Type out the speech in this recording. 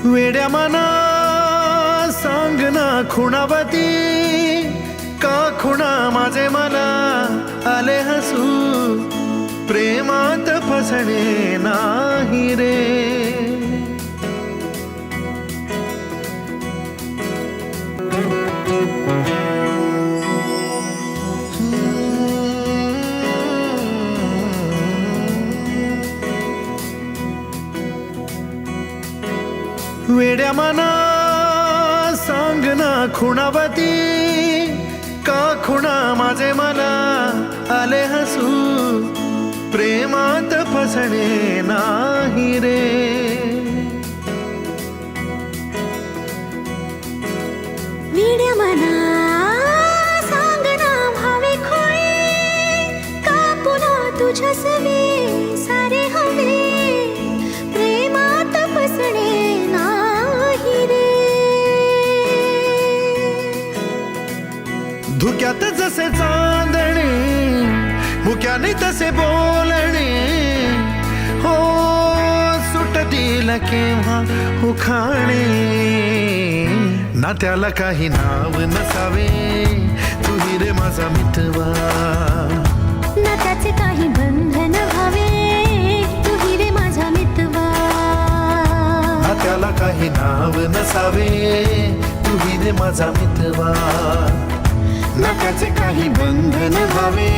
वेड्या मना सांग ना खुणावती, का खुणा माझे मला आले हसू, प्रेमात फसणे नाही रे. वेड्या मना सांग ना खुणावती, का खुणा माझे मला आले हसू, प्रेमात फसणे नाही रे. वेड्या मना सांग ना भावे खोळे, का पुन्हा तुझ्या सवे सारे हवे, प्रेमात फसणे नाही रे. धुक्यात जसे चांदणे, मुक्याने तसे बोलणे, हो सुटतील केव्हा उखाणे. ना त्याला काही नाव नसावे, तुही रे माझा मितवा, ना त्याचे काही बंधन व्हावे, तुही रे माझा मितवा. ना त्याला काही नाव नसावे, तुही रे माझा मितवा, ना त्याचे काही बंधन व्हावे.